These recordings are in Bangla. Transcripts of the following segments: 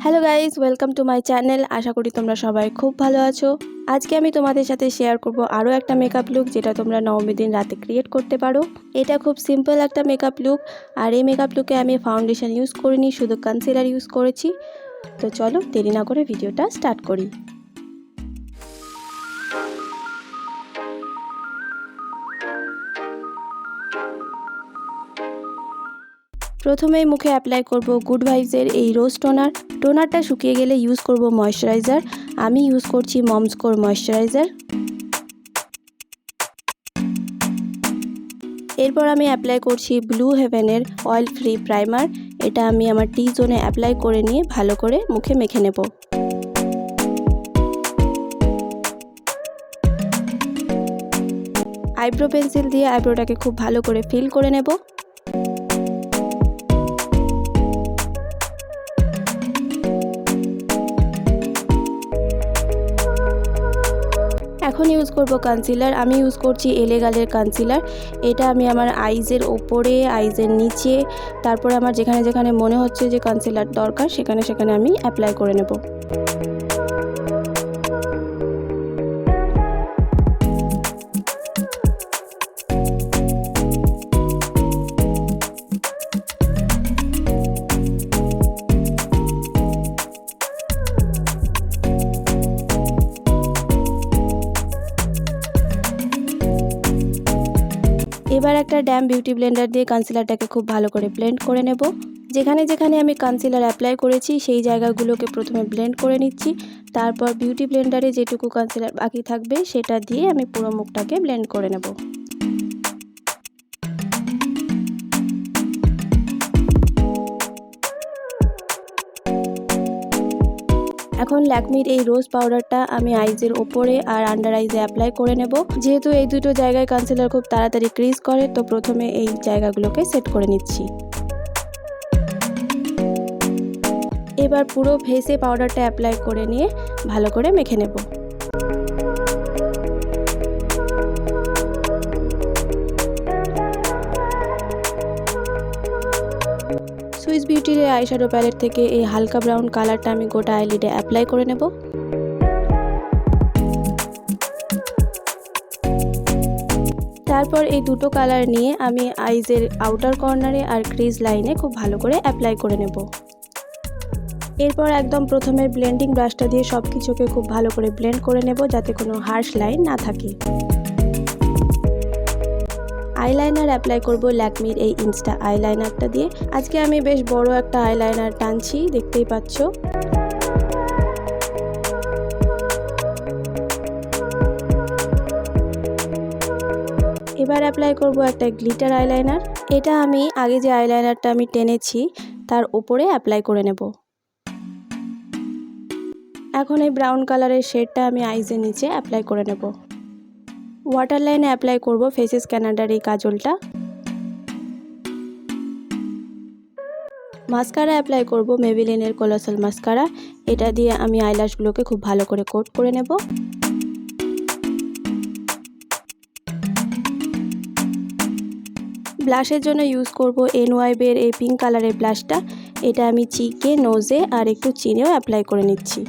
Hello guys, welcome to my channel. আশা করি তোমরা সবাই খুব ভালো আছো। আজকে আমি তোমাদের সাথে শেয়ার করব আরও একটা মেকআপ লুক যেটা তোমরা নবমীর দিন রাতে ক্রিয়েট করতে পারো। এটা খুব সিম্পল একটা মেকআপ লুক, আর এই মেকআপ লুকে আমি ফাউন্ডেশন ইউজ করিনি, শুধু কনসিলার ইউজ করেছি। তো চলো দেরি না করে ভিডিওটা স্টার্ট করি। প্রথমেই মুখে অ্যাপ্লাই করব গুড ভাইবসের এই রোজ টোনারটা শুকিয়ে গেলে ইউজ করব ময়েশ্চারাইজার। আমি ইউজ করছি মমস কোর ময়েশ্চারাইজার। এরপর আমি অ্যাপ্লাই করছি ব্লু হেভেনের অয়েল ফ্রি প্রাইমার। এটা আমি আমার টি জোনে অ্যাপ্লাই করে নিয়ে ভালো করে মুখে মেখে নেব। আইব্রো পেন্সিল দিয়ে আইব্রোটাকে খুব ভালো করে ফিল করে নেব। এখন ইউজ করব কনসিলার। আমি ইউজ করছি এলে গার্লের কনসিলার। এটা আমি আমার আইজের ওপরে, আইজের নিচে, তারপরে আমার যেখানে যেখানে মনে হচ্ছে যে কনসিলার দরকার সেখানে সেখানে আমি অ্যাপ্লাই করে নেব। এবার একটা ড্যাম বিউটি ব্লেন্ডার দিয়ে কনসিলারটাকে খুব ভালো করে ব্লেন্ড করে নেব। যেখানে যেখানে আমি কনসিলার অ্যাপ্লাই করেছি সেই জায়গাগুলোকে প্রথমে ব্লেন্ড করে নিচ্ছি। তারপর বিউটি ব্লেন্ডারে যেটুকু কনসিলার বাকি থাকবে সেটা দিয়ে আমি পুরো মুখটাকে ব্লেন্ড করে নেব। এখন ল্যাকমির এই রোজ পাউডারটা আমি আইজের ওপরে আর আন্ডার আইজে অ্যাপ্লাই করে নেব। যেহেতু এই দুটো জায়গায় কনসিলার খুব তাড়াতাড়ি ক্রিজ করে, তো প্রথমে এই জায়গাগুলোকে সেট করে নিচ্ছি। এবার পুরো ফেসে পাউডারটা অ্যাপ্লাই করে নিয়ে ভালো করে মেখে নেব। সুইস বিউটির এই আইশ্যাডো প্যালেট থেকে এই হালকা ব্রাউন কালারটা আমি গোটা আইলিডে অ্যাপ্লাই করে নেব। তারপর এই দুটো কালার নিয়ে আমি আইজের আউটার কর্নারে আর ক্রিজ লাইনে খুব ভালো করে অ্যাপ্লাই করে নেব। এরপর একদম প্রথমে ব্লেন্ডিং ব্রাশটা দিয়ে সব কিছুকে খুব ভালো করে ব্লেন্ড করে নেব যাতে কোনো হার্শ লাইন না থাকে। আইলাইনার অ্যাপ্লাই করব ল্যাকমির এই ইনস্টা আইলাইনারটা দিয়ে। আজকে আমি বেশ বড় একটা আইলাইনার টানছি, দেখতেই পাচ্ছ। এবার অ্যাপ্লাই করব একটা গ্লিটার আইলাইনার। এটা আমি আগে যে আইলাইনারটা আমি টেনেছি তার উপরে অ্যাপ্লাই করে নেব। এখন এই ব্রাউন কালারের শেডটা আমি আইজের নিচে অ্যাপ্লাই করে নেব। ওয়াটার লাইনে অ্যাপ্লাই করব ফেসেস ক্যানাডার এই কাজলটা। মাস্কারা অ্যাপ্লাই করব মেবেলিনের কোলাসাল মাস্কারা। এটা দিয়ে আমি আইল্যাশগুলোকে খুব ভালো করে কোট করে নেব। ব্লাশের জন্য ইউজ করব এনওয়াইবের এই পিঙ্ক কালারের ব্লাশটা। এটা আমি চিকে, নোজে আর একটু চিনেও অ্যাপ্লাই করে নিচ্ছি।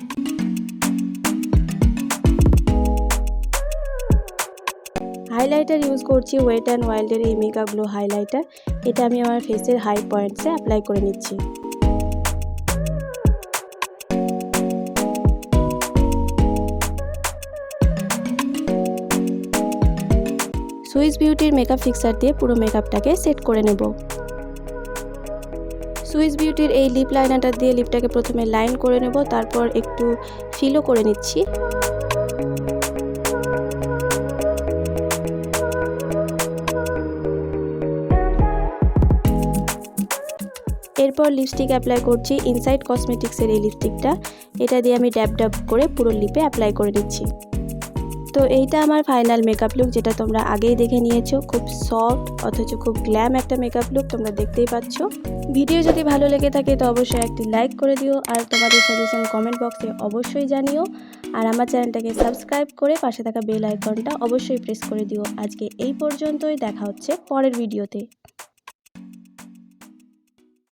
হাইলাইটার ইউজ করছি ওয়েট অ্যান্ড ওয়াইল্ডের এই মেকআপ গ্লো হাইলাইটার। এটা আমি আমার ফেসের হাই পয়েন্টসে অ্যাপ্লাই করে নিচ্ছি। সুইস বিউটির মেকআপ ফিক্সার দিয়ে পুরো মেকআপটাকে সেট করে নেব। সুইস বিউটির এই লিপ লাইনারটা দিয়ে লিপটাকে প্রথমে লাইন করে নেব, তারপর একটু ফিলও করে নিচ্ছি। এরপর লিপস্টিক অ্যাপ্লাই করছি ইনসাইড কসমেটিক্সের এই লিপস্টিকটা। এটা দিয়ে আমি ড্যাব ড্যাব করে পুরো লিপে অ্যাপ্লাই করে নিচ্ছি। তো এইটা আমার ফাইনাল মেকআপ লুক, যেটা তোমরা আগেই দেখে নিয়েছো। খুব সফট অথচ খুব গ্ল্যাম একটা মেকআপ লুক, তোমরা দেখতেই পাচ্ছ। ভিডিও যদি ভালো লেগে থাকে তো অবশ্যই একটি লাইক করে দিও, আর তোমাদের সাজেশন কমেন্ট বক্সে অবশ্যই জানিও। আর আমার চ্যানেলটাকে সাবস্ক্রাইব করে পাশে থাকা বেল আইকনটা অবশ্যই প্রেস করে দিও। আজকে এই পর্যন্তই, দেখা হচ্ছে পরের ভিডিওতে।